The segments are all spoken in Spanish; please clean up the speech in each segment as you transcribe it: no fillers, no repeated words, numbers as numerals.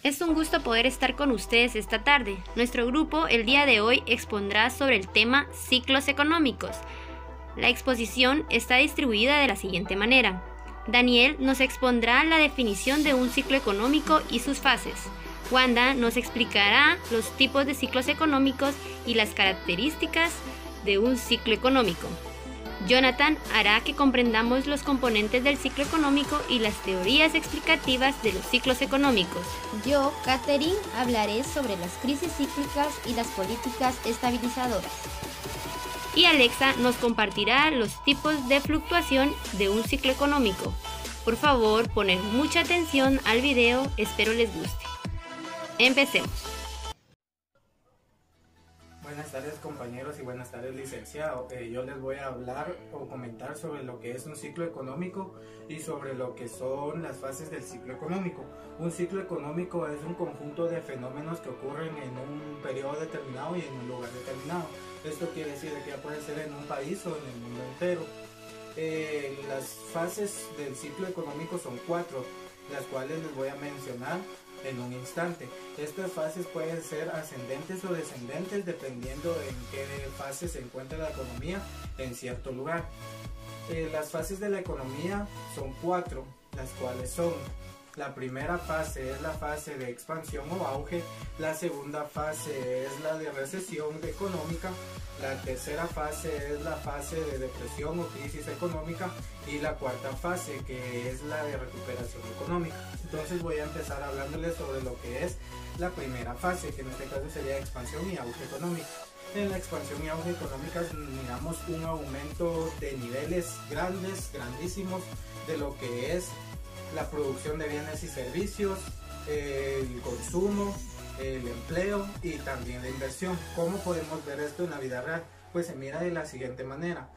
Es un gusto poder estar con ustedes esta tarde. Nuestro grupo el día de hoy expondrá sobre el tema ciclos económicos. La exposición está distribuida de la siguiente manera. Daniel nos expondrá la definición de un ciclo económico y sus fases. Wanda nos explicará los tipos de ciclos económicos y las características de un ciclo económico. Jonathan hará que comprendamos los componentes del ciclo económico y las teorías explicativas de los ciclos económicos. Yo, Katherine, hablaré sobre las crisis cíclicas y las políticas estabilizadoras. Y Alexa nos compartirá los tipos de fluctuación de un ciclo económico. Por favor, poner mucha atención al video, espero les guste. Empecemos. Buenas tardes compañeros y buenas tardes licenciado. Yo les voy a hablar o comentar sobre lo que es un ciclo económico y sobre lo que son las fases del ciclo económico. Un ciclo económico es un conjunto de fenómenos que ocurren en un periodo determinado y en un lugar determinado. Esto quiere decir que ya puede ser en un país o en el mundo entero. Las fases del ciclo económico son 4, las cuales les voy a mencionar en un instante. Estas fases pueden ser ascendentes o descendentes dependiendo en qué fase se encuentra la economía en cierto lugar. Las fases de la economía son 4, las cuales son: la primera fase es la fase de expansión o auge, la segunda fase es la de recesión económica, la tercera fase es la fase de depresión o crisis económica y la cuarta fase, que es la de recuperación económica. Entonces voy a empezar hablándoles sobre lo que es la primera fase, que en este caso sería expansión y auge económico. En la expansión y auge económica miramos un aumento de niveles grandísimos de lo que es la producción de bienes y servicios, el consumo, el empleo y también la inversión. ¿Cómo podemos ver esto en la vida real? Pues se mira de la siguiente manera: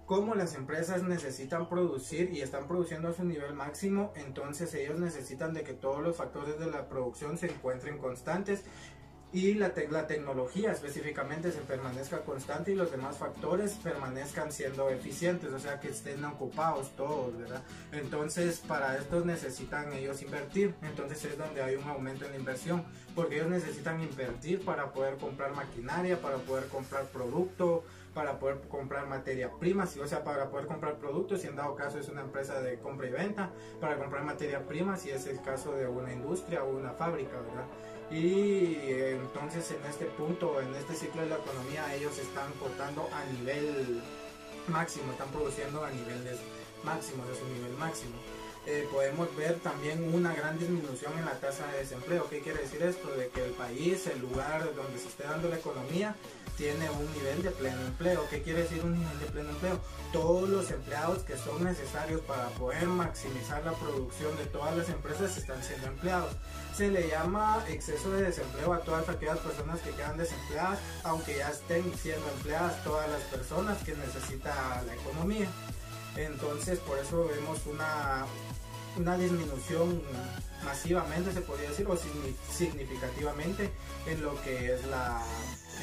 como las empresas necesitan producir y están produciendo a su nivel máximo, entonces ellos necesitan de que todos los factores de la producción se encuentren constantes y la tecnología específicamente se permanezca constante y los demás factores permanezcan siendo eficientes, o sea que estén ocupados todos, ¿verdad? Entonces para esto necesitan ellos invertir, entonces es donde hay un aumento en la inversión, porque ellos necesitan invertir para poder comprar maquinaria, para poder comprar producto, para poder comprar materia prima, o sea, para poder comprar productos, si en dado caso es una empresa de compra y venta, para comprar materia prima, si es el caso de una industria o una fábrica, ¿verdad? Y entonces en este punto, en este ciclo de la economía, ellos están cortando a nivel máximo, están produciendo a niveles máximos, de su nivel máximo. Podemos ver también una gran disminución en la tasa de desempleo. ¿Qué quiere decir esto? De que el país, el lugar donde se esté dando la economía, tiene un nivel de pleno empleo. ¿Qué quiere decir un nivel de pleno empleo? Todos los empleados que son necesarios para poder maximizar la producción de todas las empresas están siendo empleados. Se le llama exceso de desempleo a todas aquellas personas que quedan desempleadas, aunque ya estén siendo empleadas todas las personas que necesita la economía. Entonces por eso vemos una disminución masivamente, se podría decir, o significativamente en lo que es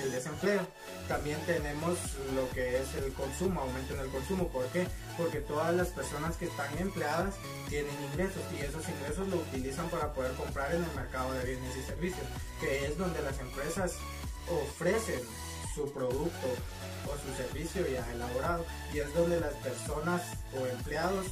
el desempleo. También tenemos lo que es el consumo, aumento en el consumo. ¿Por qué? Porque todas las personas que están empleadas tienen ingresos y esos ingresos lo utilizan para poder comprar en el mercado de bienes y servicios, que es donde las empresas ofrecen su producto o su servicio ya elaborado, y es donde las personas o empleados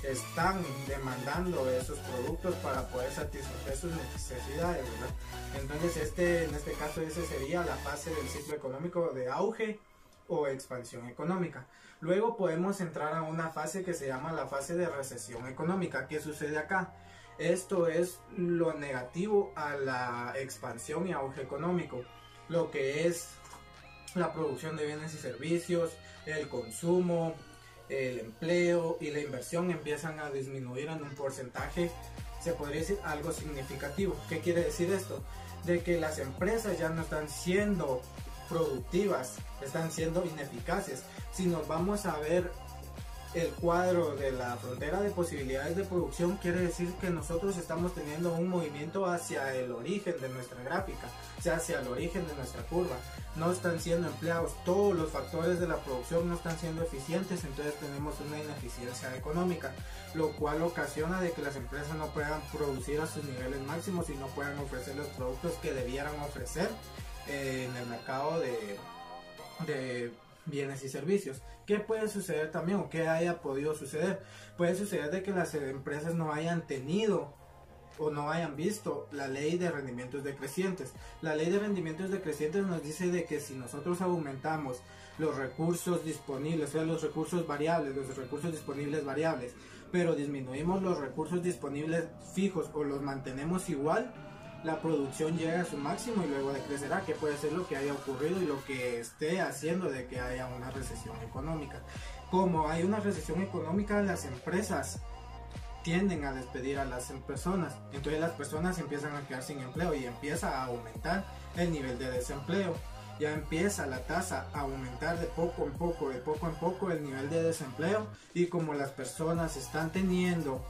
están demandando esos productos para poder satisfacer sus necesidades, ¿verdad? Entonces en este caso esa sería la fase del ciclo económico de auge o expansión económica. Luego podemos entrar a una fase que se llama la fase de recesión económica. ¿Qué sucede acá? Esto es lo negativo a la expansión y auge económico, lo que es la producción de bienes y servicios, el consumo, el empleo y la inversión empiezan a disminuir en un porcentaje, se podría decir algo significativo. ¿Qué quiere decir esto? De que las empresas ya no están siendo productivas, están siendo ineficaces. Si nos vamos a ver el cuadro de la frontera de posibilidades de producción, quiere decir que nosotros estamos teniendo un movimiento hacia el origen de nuestra gráfica, o sea, hacia el origen de nuestra curva. No están siendo empleados, todos los factores de la producción no están siendo eficientes, entonces tenemos una ineficiencia económica, lo cual ocasiona de que las empresas no puedan producir a sus niveles máximos y no puedan ofrecer los productos que debieran ofrecer en el mercado de bienes y servicios. ¿Qué puede suceder también o qué haya podido suceder? Puede suceder de que las empresas no hayan tenido o no hayan visto la ley de rendimientos decrecientes. La ley de rendimientos decrecientes nos dice de que si nosotros aumentamos los recursos disponibles, o sea, los recursos variables, los recursos disponibles variables, pero disminuimos los recursos disponibles fijos o los mantenemos igual, la producción llega a su máximo y luego decrecerá, que puede ser lo que haya ocurrido y lo que esté haciendo de que haya una recesión económica. Como hay una recesión económica, las empresas tienden a despedir a las personas, entonces las personas empiezan a quedar sin empleo y empieza a aumentar el nivel de desempleo. Ya empieza la tasa a aumentar de poco en poco el nivel de desempleo, y como las personas están teniendo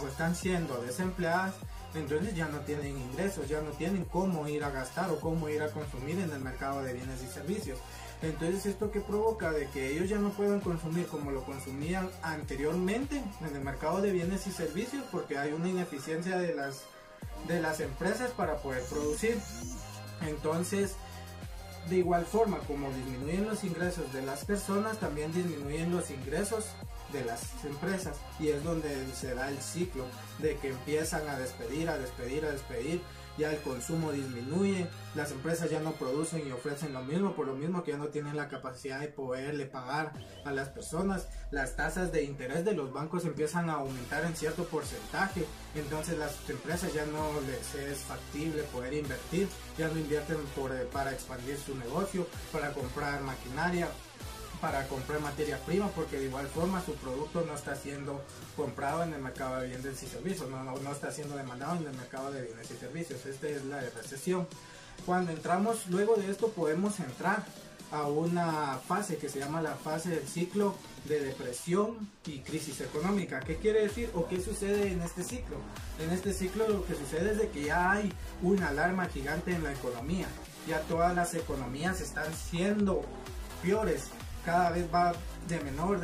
o están siendo desempleadas, entonces ya no tienen ingresos, ya no tienen cómo ir a gastar o cómo ir a consumir en el mercado de bienes y servicios. Entonces esto que provoca de que ellos ya no puedan consumir como lo consumían anteriormente en el mercado de bienes y servicios, porque hay una ineficiencia de las empresas para poder producir. Entonces, de igual forma como disminuyen los ingresos de las personas, también disminuyen los ingresos de las empresas, y es donde se da el ciclo de que empiezan a despedir, ya el consumo disminuye, las empresas ya no producen y ofrecen lo mismo, por lo mismo que ya no tienen la capacidad de poderle pagar a las personas. Las tasas de interés de los bancos empiezan a aumentar en cierto porcentaje, entonces las empresas ya no les es factible poder invertir, ya no invierten para expandir su negocio, para comprar maquinaria, para comprar materia prima, porque de igual forma su producto no está siendo comprado en el mercado de bienes y servicios, no está siendo demandado en el mercado de bienes y servicios. Esta es la recesión. Cuando entramos luego de esto, podemos entrar a una fase que se llama la fase del ciclo de depresión y crisis económica. ¿Qué quiere decir o qué sucede en este ciclo? En este ciclo lo que sucede es de que ya hay una alarma gigante en la economía, ya todas las economías están siendo peores, cada vez va de menor,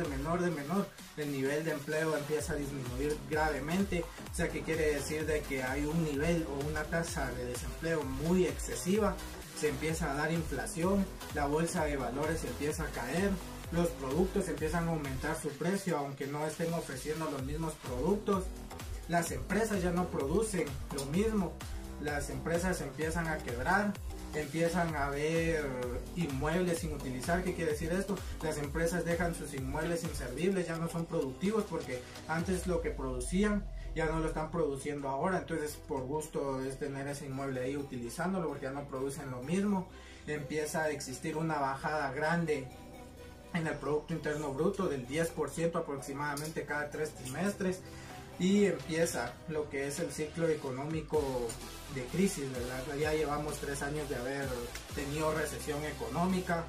el nivel de empleo empieza a disminuir gravemente, o sea que quiere decir de que hay un nivel o una tasa de desempleo muy excesiva, se empieza a dar inflación, la bolsa de valores empieza a caer, los productos empiezan a aumentar su precio aunque no estén ofreciendo los mismos productos, las empresas ya no producen lo mismo, las empresas empiezan a quebrar, empiezan a haber inmuebles sin utilizar. ¿Qué quiere decir esto? Las empresas dejan sus inmuebles inservibles, ya no son productivos porque antes lo que producían ya no lo están produciendo ahora, entonces por gusto es tener ese inmueble ahí utilizándolo porque ya no producen lo mismo. Empieza a existir una bajada grande en el Producto Interno Bruto del 10% aproximadamente cada 3 trimestres, y empieza lo que es el ciclo económico de crisis, ¿verdad? Ya llevamos 3 años de haber tenido recesión económica,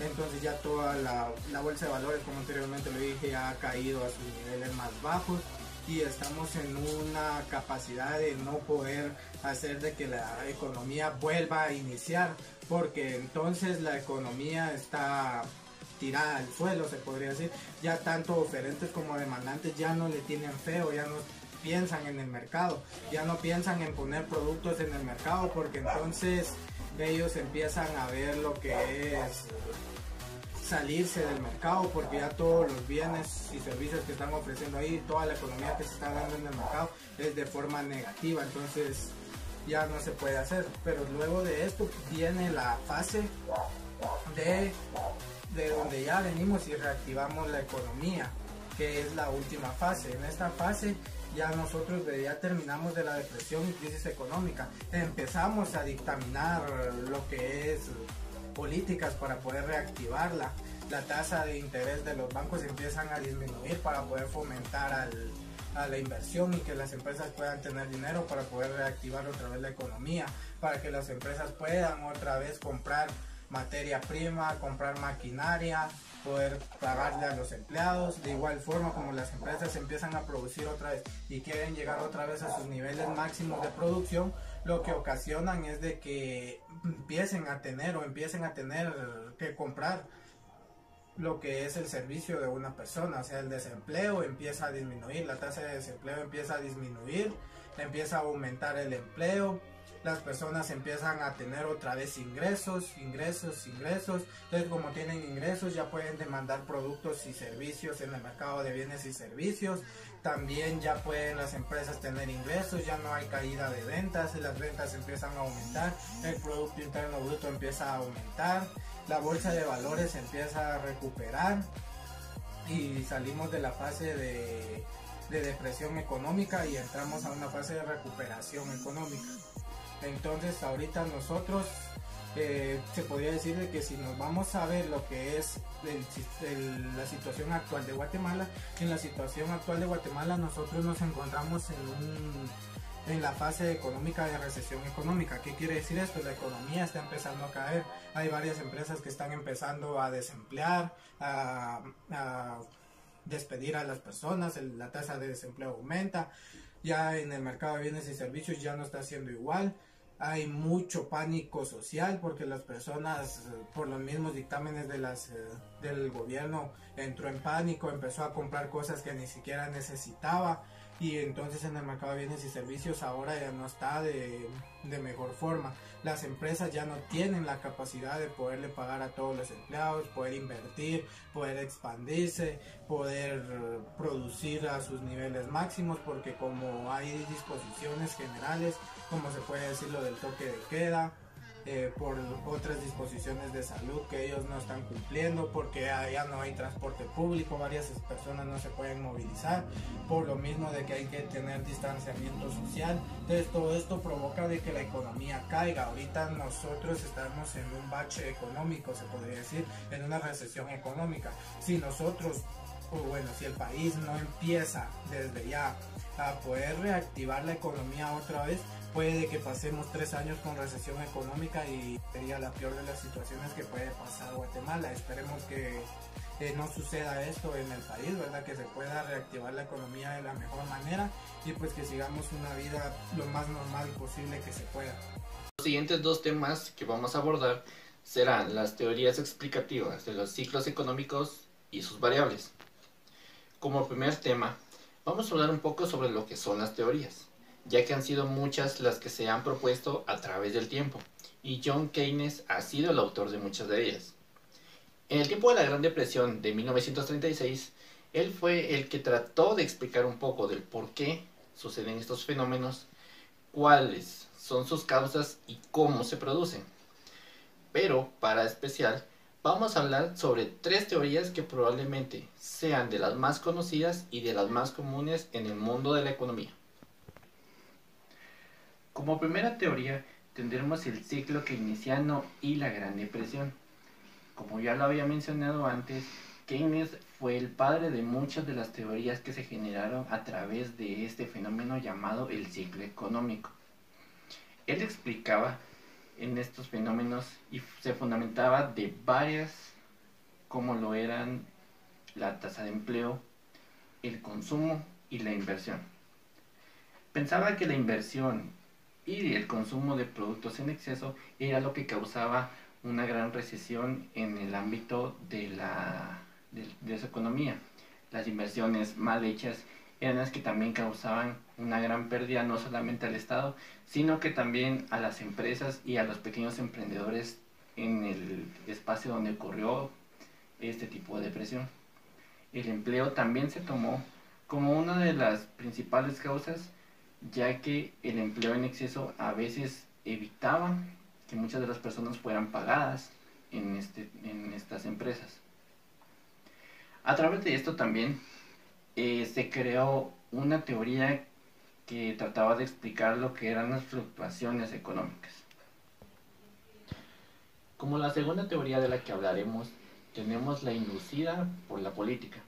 entonces ya toda la bolsa de valores, como anteriormente lo dije, ya ha caído a sus niveles más bajos y estamos en una capacidad de no poder hacer de que la economía vuelva a iniciar, porque entonces la economía está tirada al suelo, se podría decir. Ya tanto oferentes como demandantes ya no le tienen feo, ya no piensan en el mercado, ya no piensan en poner productos en el mercado, porque entonces ellos empiezan a ver lo que es salirse del mercado, porque ya todos los bienes y servicios que están ofreciendo ahí, toda la economía que se está dando en el mercado es de forma negativa, entonces ya no se puede hacer. Pero luego de esto viene la fase de donde ya venimos y reactivamos la economía, que es la última fase. En esta fase ya nosotros ya terminamos de la depresión y crisis económica, empezamos a dictaminar lo que es políticas para poder reactivarla. La tasa de interés de los bancos empiezan a disminuir para poder fomentar a la inversión y que las empresas puedan tener dinero para poder reactivar otra vez la economía, para que las empresas puedan otra vez comprar materia prima, comprar maquinaria, poder pagarle a los empleados. De igual forma, como las empresas empiezan a producir otra vez y quieren llegar otra vez a sus niveles máximos de producción, lo que ocasionan es de que empiecen a tener que comprar lo que es el servicio de una persona. O sea, el desempleo empieza a disminuir, la tasa de desempleo empieza a disminuir, empieza a aumentar el empleo, las personas empiezan a tener otra vez ingresos. Entonces, como tienen ingresos, ya pueden demandar productos y servicios en el mercado de bienes y servicios. También ya pueden las empresas tener ingresos, ya no hay caída de ventas, las ventas empiezan a aumentar, el Producto Interno Bruto empieza a aumentar, la bolsa de valores empieza a recuperar y salimos de la fase de depresión económica y entramos a una fase de recuperación económica. Entonces ahorita nosotros se podría decir de que si nos vamos a ver lo que es la situación actual de Guatemala, en la situación actual de Guatemala nosotros nos encontramos en la fase económica de recesión económica. ¿Qué quiere decir esto? La economía está empezando a caer, hay varias empresas que están empezando a desemplear, a despedir a las personas, la tasa de desempleo aumenta, ya en el mercado de bienes y servicios ya no está siendo igual. Hay mucho pánico social porque las personas, por los mismos dictámenes del gobierno, entró en pánico, empezó a comprar cosas que ni siquiera necesitaba, y entonces en el mercado de bienes y servicios ahora ya no está de mejor forma. Las empresas ya no tienen la capacidad de poderle pagar a todos los empleados, poder invertir, poder expandirse, poder producir a sus niveles máximos, porque como hay disposiciones generales, como se puede decir lo del toque de queda, por otras disposiciones de salud que ellos no están cumpliendo, porque allá no hay transporte público, varias personas no se pueden movilizar, por lo mismo de que hay que tener distanciamiento social. Entonces todo esto provoca de que la economía caiga. Ahorita nosotros estamos en un bache económico, se podría decir, en una recesión económica. Si nosotros, si el país no empieza desde ya a poder reactivar la economía otra vez, puede que pasemos 3 años con recesión económica y sería la peor de las situaciones que puede pasar Guatemala. Esperemos que no suceda esto en el país, ¿verdad? Que se pueda reactivar la economía de la mejor manera y pues que sigamos una vida lo más normal posible que se pueda. Los siguientes 2 temas que vamos a abordar serán las teorías explicativas de los ciclos económicos y sus variables. Como primer tema, vamos a hablar un poco sobre lo que son las teorías, ya que han sido muchas las que se han propuesto a través del tiempo, y John Keynes ha sido el autor de muchas de ellas. En el tiempo de la Gran Depresión de 1936, él fue el que trató de explicar un poco del por qué suceden estos fenómenos, cuáles son sus causas y cómo se producen. Pero, para especial, vamos a hablar sobre 3 teorías que probablemente sean de las más conocidas y de las más comunes en el mundo de la economía. Como primera teoría tendremos el ciclo keynesiano y la Gran Depresión. Como ya lo había mencionado antes, Keynes fue el padre de muchas de las teorías que se generaron a través de este fenómeno llamado el ciclo económico. Él explicaba en estos fenómenos y se fundamentaba de varias, como lo eran la tasa de empleo, el consumo y la inversión. Pensaba que la inversión y el consumo de productos en exceso era lo que causaba una gran recesión en el ámbito de esa economía. Las inversiones mal hechas eran las que también causaban una gran pérdida no solamente al Estado, sino que también a las empresas y a los pequeños emprendedores en el espacio donde ocurrió este tipo de depresión. El empleo también se tomó como una de las principales causas, ya que el empleo en exceso a veces evitaba que muchas de las personas fueran pagadas en estas empresas. A través de esto también se creó una teoría que trataba de explicar lo que eran las fluctuaciones económicas. Como la segunda teoría de la que hablaremos, tenemos la inducida por la política.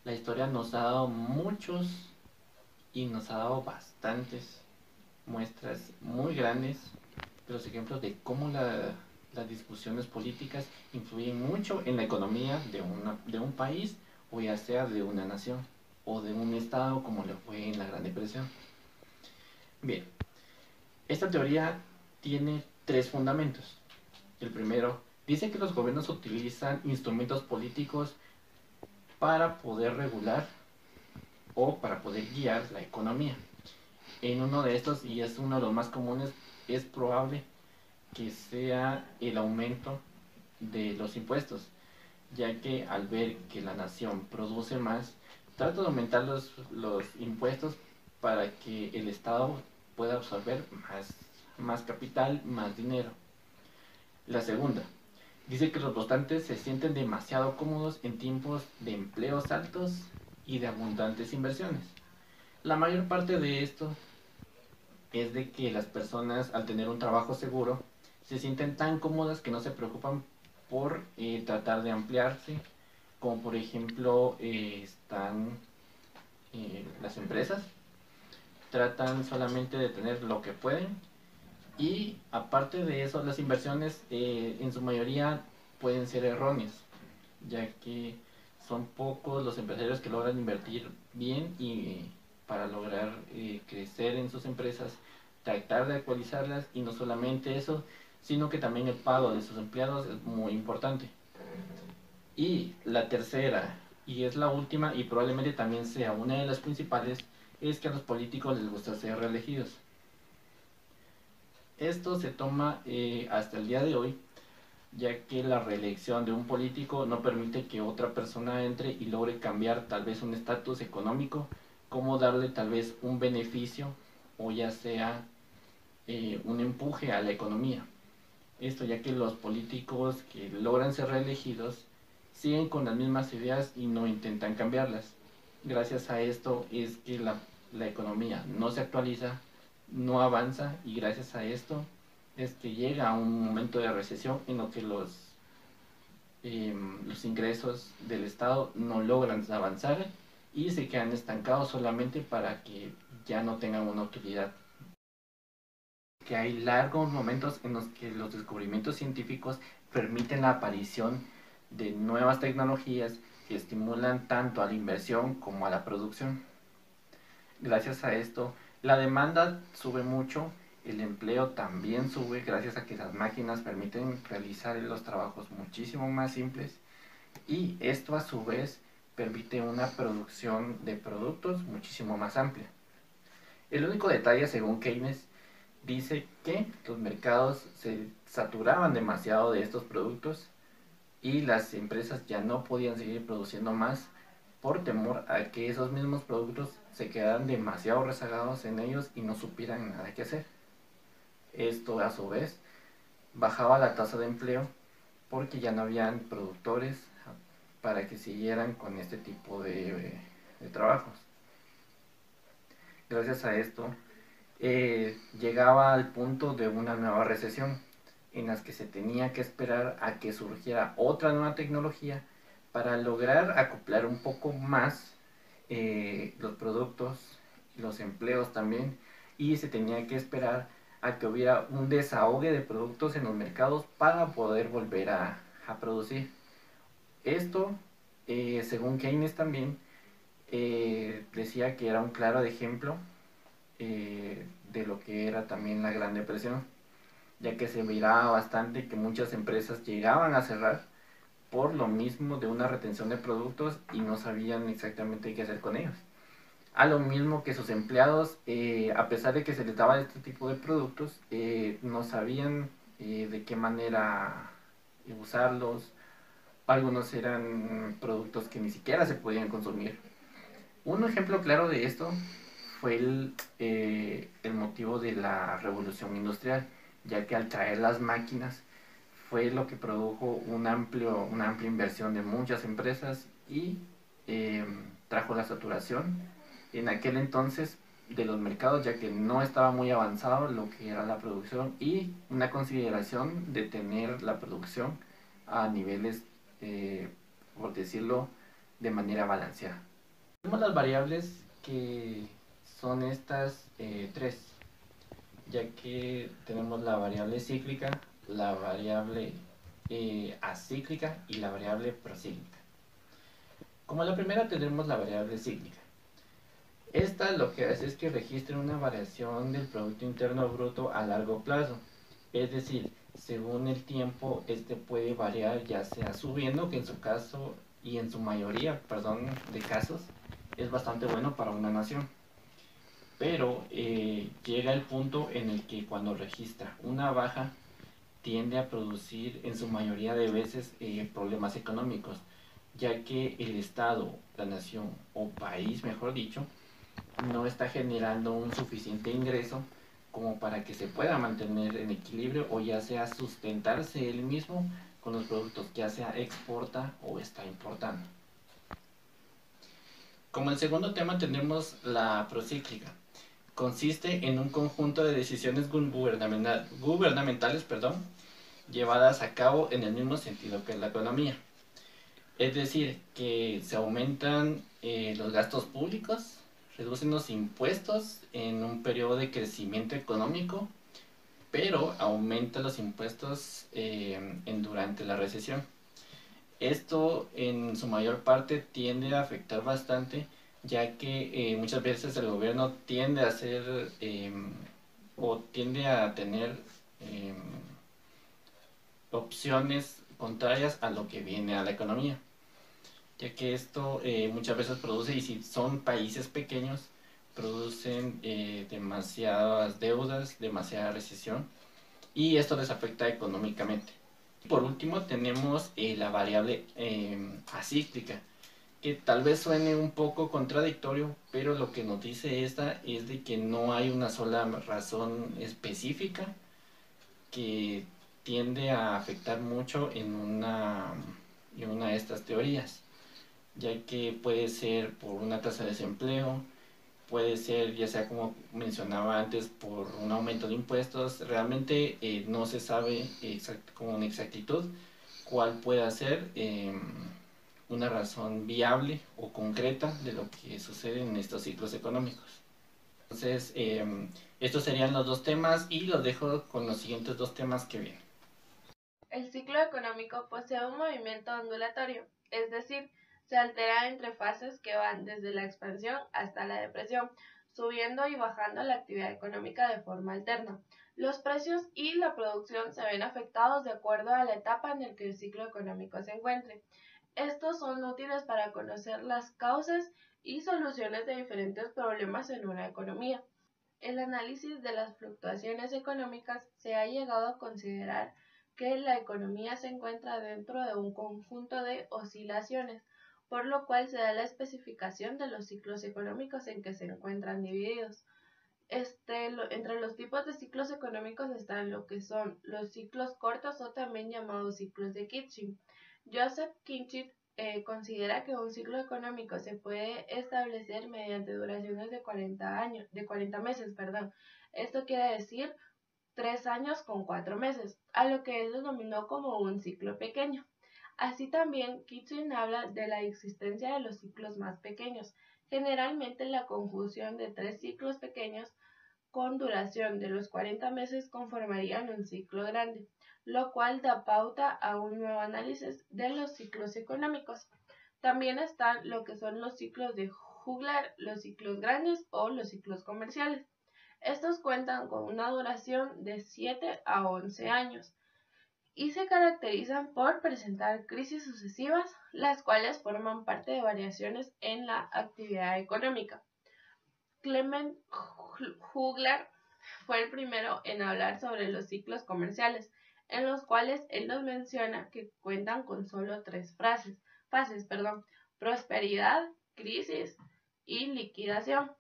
La historia nos ha dado muchos y nos ha dado bastantes muestras muy grandes de los ejemplos de cómo la las discusiones políticas influyen mucho en la economía de un país, o ya sea de una nación o de un estado, como lo fue en la Gran Depresión. Bien, esta teoría tiene tres fundamentos. El primero dice que los gobiernos utilizan instrumentos políticos para poder regular o para poder guiar la economía. En uno de estos, y es uno de los más comunes, es probable que sea el aumento de los impuestos, ya que al ver que la nación produce más, trata de aumentar los impuestos para que el Estado pueda absorber más capital, más dinero. La segunda, dice que los votantes se sienten demasiado cómodos en tiempos de empleos altos y de abundantes inversiones. La mayor parte de esto es de que las personas, al tener un trabajo seguro, se sienten tan cómodas que no se preocupan por tratar de ampliarse, como por ejemplo están las empresas, tratan solamente de tener lo que pueden, y aparte de eso las inversiones en su mayoría pueden ser erróneas, ya que son pocos los empresarios que logran invertir bien y para lograr crecer en sus empresas, tratar de actualizarlas, y no solamente eso, sino que también el pago de sus empleados es muy importante. Y la tercera, y es la última, y probablemente también sea una de las principales, es que a los políticos les gusta ser reelegidos. Esto se toma hasta el día de hoy, ya que la reelección de un político no permite que otra persona entre y logre cambiar tal vez un estatus económico, como darle tal vez un beneficio o ya sea un empuje a la economía. Esto ya que los políticos que logran ser reelegidos siguen con las mismas ideas y no intentan cambiarlas. Gracias a esto es que la economía no se actualiza, no avanza, y gracias a esto es que llega a un momento de recesión en lo que los ingresos del Estado no logran avanzar y se quedan estancados solamente para que ya no tengan una utilidad. Que hay largos momentos en los que los descubrimientos científicos permiten la aparición de nuevas tecnologías que estimulan tanto a la inversión como a la producción. Gracias a esto, la demanda sube mucho, el empleo también sube gracias a que las máquinas permiten realizar los trabajos muchísimo más simples, y esto a su vez permite una producción de productos muchísimo más amplia. El único detalle, según Keynes, dice que los mercados se saturaban demasiado de estos productos y las empresas ya no podían seguir produciendo más por temor a que esos mismos productos se quedaran demasiado rezagados en ellos y no supieran nada que hacer. Esto a su vez bajaba la tasa de empleo porque ya no habían productores para que siguieran con este tipo de trabajos. Gracias a esto llegaba al punto de una nueva recesión en las que se tenía que esperar a que surgiera otra nueva tecnología para lograr acoplar un poco más los productos, los empleos también, y se tenía que esperar a que hubiera un desahogue de productos en los mercados para poder volver a producir. Esto, según Keynes también, decía que era un claro ejemplo de lo que era también la Gran Depresión, ya que se miraba bastante que muchas empresas llegaban a cerrar por lo mismo de una retención de productos y no sabían exactamente qué hacer con ellos. A lo mismo que sus empleados, a pesar de que se les daba este tipo de productos, no sabían de qué manera usarlos. Algunos eran productos que ni siquiera se podían consumir. Un ejemplo claro de esto fue el motivo de la revolución industrial, ya que al traer las máquinas fue lo que produjo una amplia inversión de muchas empresas y trajo la saturación en aquel entonces de los mercados, ya que no estaba muy avanzado lo que era la producción y una consideración de tener la producción a niveles, por decirlo, de manera balanceada. Tenemos las variables que son estas tres, ya que tenemos la variable cíclica, la variable acíclica y la variable procíclica. Como la primera tenemos la variable cíclica. Esta lo que hace es que registra una variación del Producto Interno Bruto a largo plazo. Es decir, según el tiempo, este puede variar ya sea subiendo, que en su caso y en su mayoría, de casos, es bastante bueno para una nación. Pero llega el punto en el que cuando registra una baja, tiende a producir en su mayoría de veces problemas económicos, ya que el Estado, la nación o país, mejor dicho, no está generando un suficiente ingreso como para que se pueda mantener en equilibrio o ya sea sustentarse él mismo con los productos que ya sea exporta o está importando. Como el segundo tema tenemos la procíclica. Consiste en un conjunto de decisiones gubernamentales, llevadas a cabo en el mismo sentido que la economía. Es decir, que se aumentan los gastos públicos, reducen los impuestos en un periodo de crecimiento económico, pero aumenta los impuestos durante la recesión. Esto en su mayor parte tiende a afectar bastante, ya que muchas veces el gobierno tiende a hacer o tiende a tener opciones contrarias a lo que viene a la economía, ya que esto muchas veces produce, y si son países pequeños, producen demasiadas deudas, demasiada recesión, y esto les afecta económicamente. Por último tenemos la variable acíclica, que tal vez suene un poco contradictorio, pero lo que nos dice esta es de que no hay una sola razón específica que tiende a afectar mucho en una de estas teorías, ya que puede ser por una tasa de desempleo, puede ser ya sea como mencionaba antes por un aumento de impuestos. Realmente no se sabe con exactitud cuál puede ser una razón viable o concreta de lo que sucede en estos ciclos económicos. Entonces, estos serían los dos temas y los dejo con los siguientes dos temas que vienen. El ciclo económico posee un movimiento ondulatorio, es decir, se altera entre fases que van desde la expansión hasta la depresión, subiendo y bajando la actividad económica de forma alterna. Los precios y la producción se ven afectados de acuerdo a la etapa en la que el ciclo económico se encuentre. Estos son útiles para conocer las causas y soluciones de diferentes problemas en una economía. El análisis de las fluctuaciones económicas se ha llegado a considerar que la economía se encuentra dentro de un conjunto de oscilaciones, por lo cual se da la especificación de los ciclos económicos en que se encuentran divididos. Entre los tipos de ciclos económicos están lo que son los ciclos cortos o también llamados ciclos de Kitchen. Joseph Kinchit considera que un ciclo económico se puede establecer mediante duraciones de 40 meses. Esto quiere decir 3 años con 4 meses, a lo que él denominó como un ciclo pequeño. Así también, Kitchen habla de la existencia de los ciclos más pequeños, generalmente la conjunción de 3 ciclos pequeños con duración de los 40 meses conformarían un ciclo grande, lo cual da pauta a un nuevo análisis de los ciclos económicos. También están lo que son los ciclos de juglar, los ciclos grandes o los ciclos comerciales. Estos cuentan con una duración de 7 a 11 años y se caracterizan por presentar crisis sucesivas, las cuales forman parte de variaciones en la actividad económica. Clement Juglar fue el primero en hablar sobre los ciclos comerciales, en los cuales él nos menciona que cuentan con solo 3 fases, prosperidad, crisis y liquidación.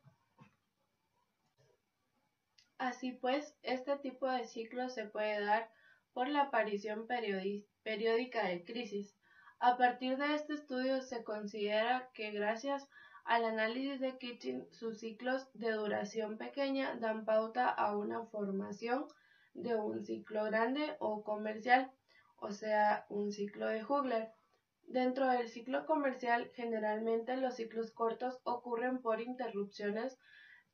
Así pues, este tipo de ciclo se puede dar por la aparición periódica de crisis. A partir de este estudio se considera que gracias al análisis de Kitchen, sus ciclos de duración pequeña dan pauta a una formación de un ciclo grande o comercial, o sea, un ciclo de Juglar. Dentro del ciclo comercial, generalmente los ciclos cortos ocurren por interrupciones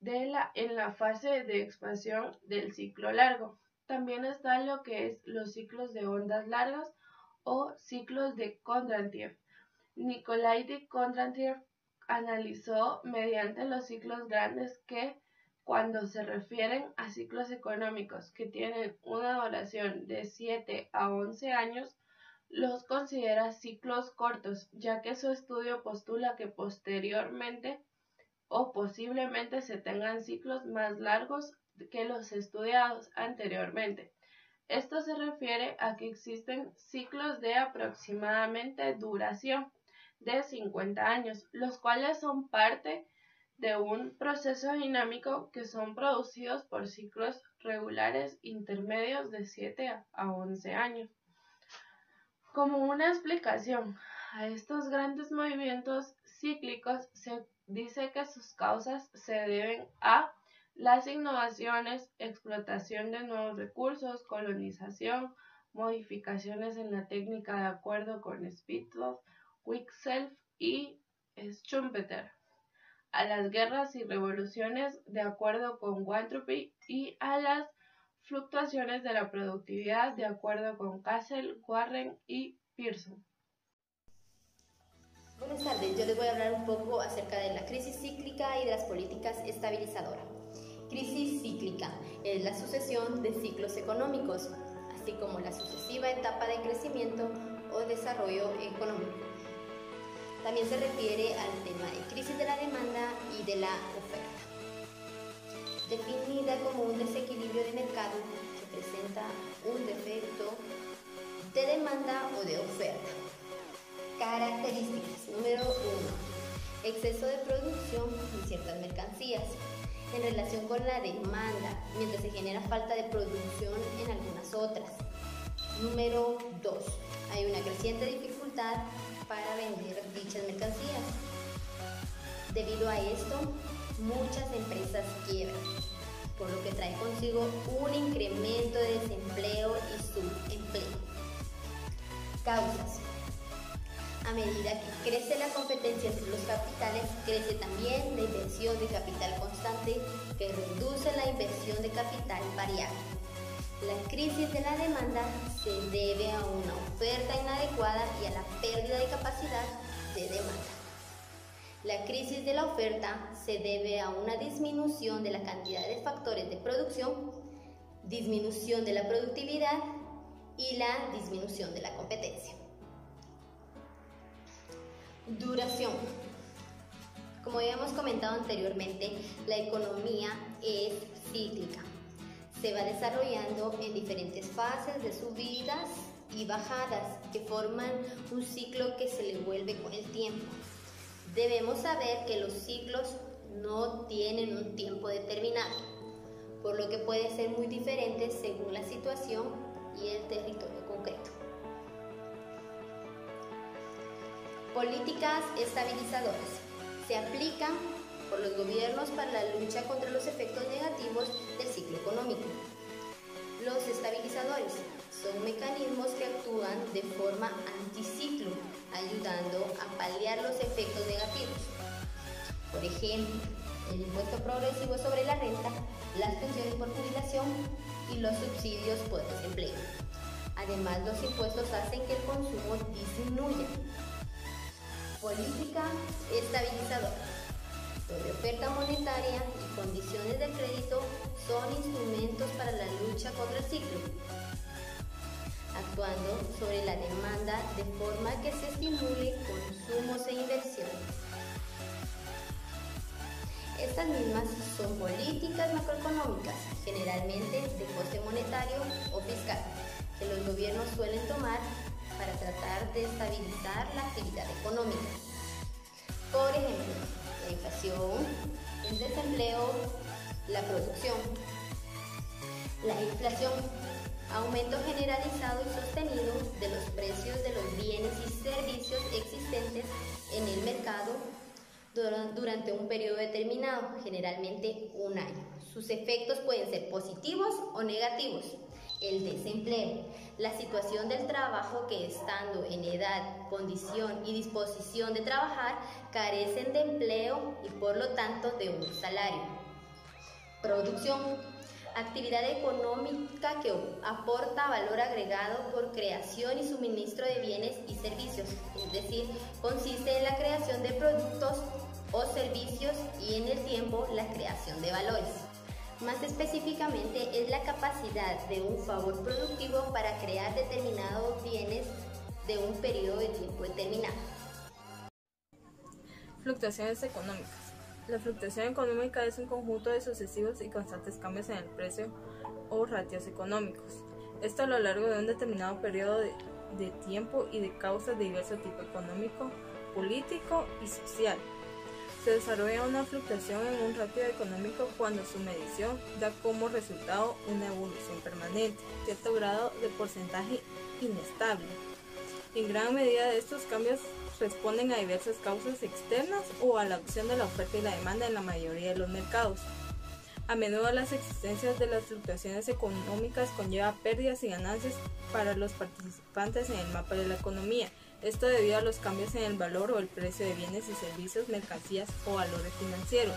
en la fase de expansión del ciclo largo. También está lo que es los ciclos de ondas largas o ciclos de Kondratiev. Nikolai de Kondratiev analizó mediante los ciclos grandes que, cuando se refieren a ciclos económicos que tienen una duración de 7 a 11 años, los considera ciclos cortos, ya que su estudio postula que posteriormente o posiblemente se tengan ciclos más largos que los estudiados anteriormente. Esto se refiere a que existen ciclos de aproximadamente duración de 50 años, los cuales son parte de un proceso dinámico que son producidos por ciclos regulares intermedios de 7 a 11 años. Como una explicación a estos grandes movimientos cíclicos, se dice que sus causas se deben a las innovaciones, explotación de nuevos recursos, colonización, modificaciones en la técnica de acuerdo con Spitzov, Wickself y Schumpeter, a las guerras y revoluciones de acuerdo con Weintraub y a las fluctuaciones de la productividad de acuerdo con Castle, Warren y Pearson. Buenas tardes, yo les voy a hablar un poco acerca de la crisis cíclica y de las políticas estabilizadoras. Crisis cíclica es la sucesión de ciclos económicos, así como la sucesiva etapa de crecimiento o desarrollo económico. También se refiere al tema de crisis de la demanda y de la oferta, definida como un desequilibrio de mercado que presenta un defecto de demanda o de oferta. Características. Número 1. Exceso de producción de ciertas mercancías en relación con la demanda, mientras se genera falta de producción en algunas otras. Número 2. Hay una creciente dificultad para vender dichas mercancías. Debido a esto, muchas empresas quiebran, por lo que trae consigo un incremento de desempleo y subempleo. Causas. A medida que crece la competencia entre los capitales, crece también la inversión de capital constante, que reduce la inversión de capital variable. La crisis de la demanda se debe a una oferta inadecuada y a la pérdida de capacidad de demanda. La crisis de la oferta se debe a una disminución de la cantidad de factores de producción, disminución de la productividad y la disminución de la competencia. Duración. Como ya hemos comentado anteriormente, la economía es cíclica. Se va desarrollando en diferentes fases de subidas y bajadas que forman un ciclo que se le vuelve con el tiempo. Debemos saber que los ciclos no tienen un tiempo determinado, por lo que puede ser muy diferente según la situación y el territorio concreto. Políticas estabilizadoras. Se aplican por los gobiernos para la lucha contra los efectos negativos del ciclo económico. Los estabilizadores son mecanismos que actúan de forma anticiclo, ayudando a paliar los efectos negativos. Por ejemplo, el impuesto progresivo sobre la renta, las pensiones por jubilación y los subsidios por desempleo. Además, los impuestos hacen que el consumo disminuya. Política estabilizadora. Sobre oferta monetaria y condiciones de crédito son instrumentos para la lucha contra el ciclo, actuando sobre la demanda de forma que se estimule consumos e inversiones. Estas mismas son políticas macroeconómicas, generalmente de coste monetario o fiscal, que los gobiernos suelen tomar para tratar de estabilizar la actividad económica. Por ejemplo, la inflación, el desempleo, la producción. La inflación, aumento generalizado y sostenido de los precios de los bienes y servicios existentes en el mercado durante un periodo determinado, generalmente un año. Sus efectos pueden ser positivos o negativos. El desempleo, la situación del trabajo que, estando en edad, condición y disposición de trabajar, carecen de empleo y por lo tanto de un salario. Producción, Actividad económica que aporta valor agregado por creación y suministro de bienes y servicios, es decir, consiste en la creación de productos o servicios y en el tiempo la creación de valores. Más específicamente es la capacidad de un favor productivo para crear determinados bienes de un periodo de tiempo determinado. Fluctuaciones económicas. La fluctuación económica es un conjunto de sucesivos y constantes cambios en el precio o ratios económicos. Esto a lo largo de un determinado periodo de tiempo y de causas de diverso tipo económico, político y social. Se desarrolla una fluctuación en un ratio económico cuando su medición da como resultado una evolución permanente, cierto grado de porcentaje inestable. En gran medida estos cambios responden a diversas causas externas o a la acción de la oferta y la demanda en la mayoría de los mercados. A menudo las existencias de las fluctuaciones económicas conlleva pérdidas y ganancias para los participantes en el mapa de la economía. Esto debido a los cambios en el valor o el precio de bienes y servicios, mercancías o valores financieros.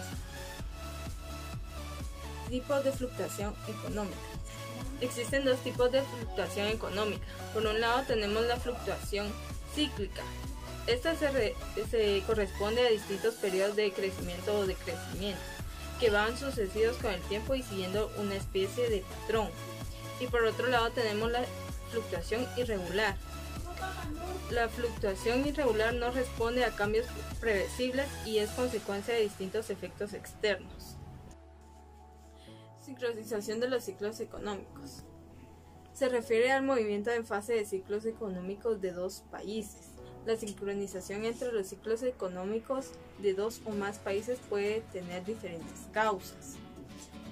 Tipos de fluctuación económica. Existen dos tipos de fluctuación económica. Por un lado tenemos la fluctuación cíclica. Esta se corresponde a distintos periodos de crecimiento o decrecimiento, que van sucesivos con el tiempo y siguiendo una especie de patrón. Y por otro lado tenemos la fluctuación irregular. La fluctuación irregular no responde a cambios predecibles y es consecuencia de distintos efectos externos. Sincronización de los ciclos económicos. Se refiere al movimiento en fase de ciclos económicos de dos países. La sincronización entre los ciclos económicos de dos o más países puede tener diferentes causas.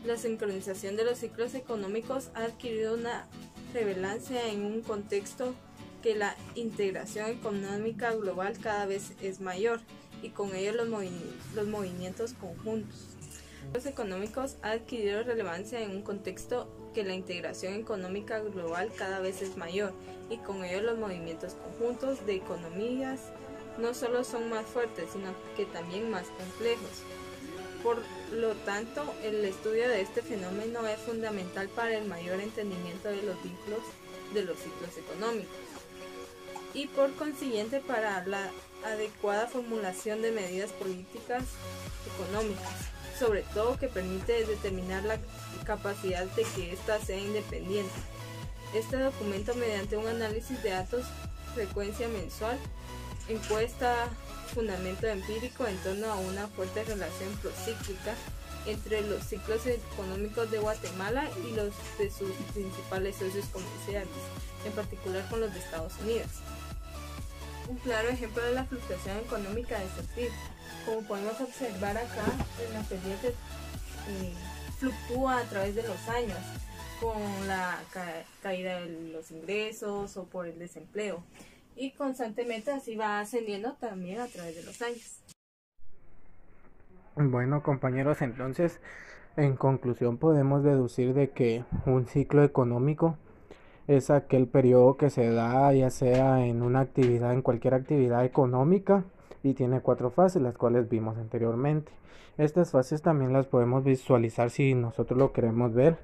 La sincronización de los ciclos económicos ha adquirido una relevancia en un contexto que la integración económica global cada vez es mayor y con ello los movimientos conjuntos. Los económicos ha adquirido relevancia en un contexto que la integración económica global cada vez es mayor y con ello los movimientos conjuntos de economías no solo son más fuertes, sino que también más complejos. Por lo tanto, el estudio de este fenómeno es fundamental para el mayor entendimiento de los vínculos de los ciclos económicos y por consiguiente para la adecuada formulación de medidas políticas económicas, sobre todo que permite determinar la capacidad de que ésta sea independiente. Este documento, mediante un análisis de datos, frecuencia mensual, encuesta, fundamento empírico en torno a una fuerte relación procíclica entre los ciclos económicos de Guatemala y los de sus principales socios comerciales, en particular con los de Estados Unidos. Un claro ejemplo de la fluctuación económica es el PIB. Como podemos observar acá, en la pendiente fluctúa a través de los años con la caída de los ingresos o por el desempleo y constantemente así va ascendiendo también a través de los años. Bueno, compañeros, entonces en conclusión podemos deducir de que un ciclo económico es aquel periodo que se da ya sea en una actividad, en cualquier actividad económica, y tiene 4 fases, las cuales vimos anteriormente. Estas fases también las podemos visualizar si nosotros lo queremos ver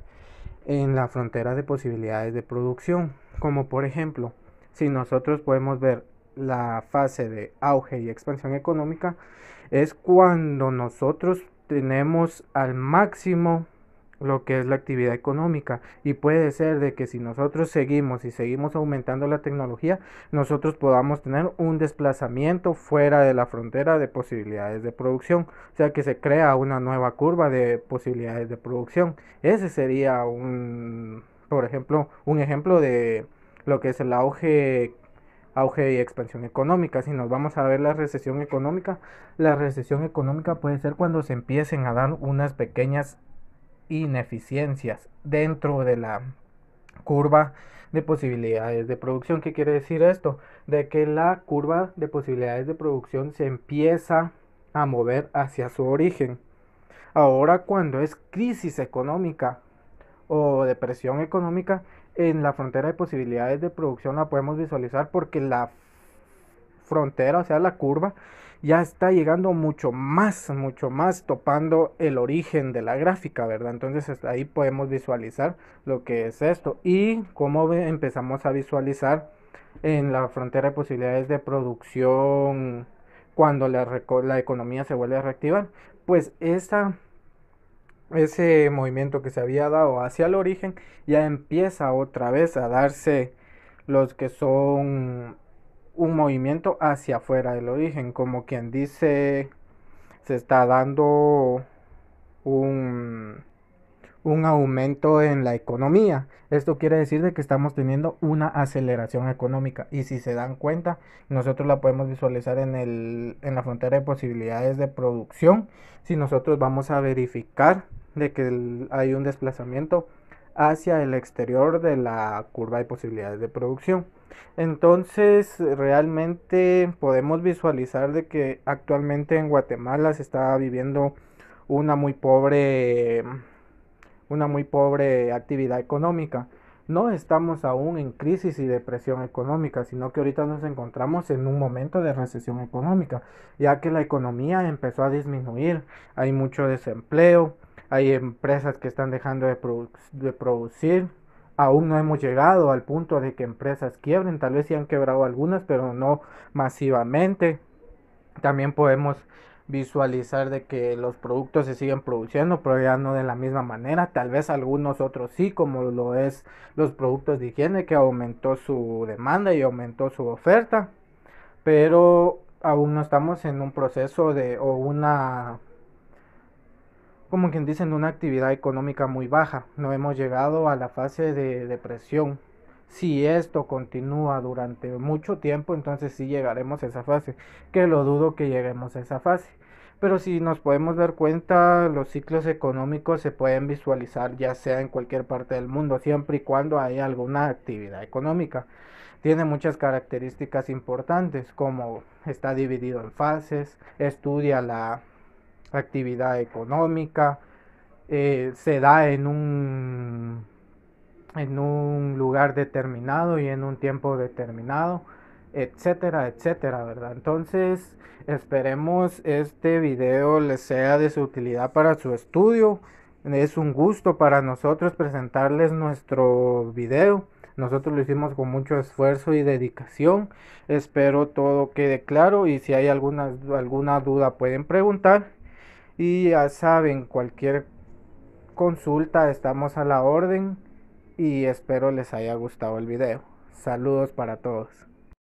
en la frontera de posibilidades de producción, como por ejemplo, si nosotros podemos ver la fase de auge y expansión económica, es cuando nosotros tenemos al máximo lo que es la actividad económica, y puede ser de que si nosotros seguimos aumentando la tecnología, nosotros podamos tener un desplazamiento fuera de la frontera de posibilidades de producción, o sea que se crea una nueva curva de posibilidades de producción. Ese sería por ejemplo, un ejemplo de lo que es el auge y expansión económica. Si nos vamos a ver la recesión económica puede ser cuando se empiecen a dar unas pequeñas ineficiencias dentro de la curva de posibilidades de producción. ¿Qué quiere decir esto? De que la curva de posibilidades de producción se empieza a mover hacia su origen. Ahora, cuando es crisis económica o depresión económica, en la frontera de posibilidades de producción la podemos visualizar porque la frontera, o sea, la curva, ya está llegando mucho más, topando el origen de la gráfica, ¿verdad? Entonces ahí podemos visualizar lo que es esto y cómo empezamos a visualizar en la frontera de posibilidades de producción cuando la economía se vuelve a reactivar. Pues ese movimiento que se había dado hacia el origen ya empieza otra vez a darse los que son un movimiento hacia afuera del origen, como quien dice, se está dando un, un aumento en la economía. Esto quiere decir de que estamos teniendo una aceleración económica y si se dan cuenta, nosotros la podemos visualizar en la frontera de posibilidades de producción. Si nosotros vamos a verificar de que hay un desplazamiento hacia el exterior de la curva de posibilidades de producción. Entonces, realmente podemos visualizar de que actualmente en Guatemala se está viviendo una muy pobre actividad económica. No estamos aún en crisis y depresión económica, sino que ahorita nos encontramos en un momento de recesión económica, ya que la economía empezó a disminuir, hay mucho desempleo, hay empresas que están dejando de producir. Aún no hemos llegado al punto de que empresas quiebren, tal vez sí han quebrado algunas, pero no masivamente. También podemos visualizar de que los productos se siguen produciendo, pero ya no de la misma manera. Tal vez algunos otros sí, como lo es los productos de higiene, que aumentó su demanda y aumentó su oferta, pero aún no estamos en un proceso como quien dice, en una actividad económica muy baja. No hemos llegado a la fase de depresión. Si esto continúa durante mucho tiempo, entonces sí llegaremos a esa fase, que lo dudo que lleguemos a esa fase. Pero si nos podemos dar cuenta, los ciclos económicos se pueden visualizar ya sea en cualquier parte del mundo, siempre y cuando haya alguna actividad económica. Tiene muchas características importantes, como está dividido en fases, estudia la actividad económica, se da en un lugar determinado y en un tiempo determinado, etcétera, etcétera, ¿verdad? Entonces, esperemos este video les sea de su utilidad para su estudio. Es un gusto para nosotros presentarles nuestro video. Nosotros lo hicimos con mucho esfuerzo y dedicación. Espero todo quede claro y si hay alguna duda pueden preguntar. Y ya saben, cualquier consulta estamos a la orden y espero les haya gustado el video. Saludos para todos.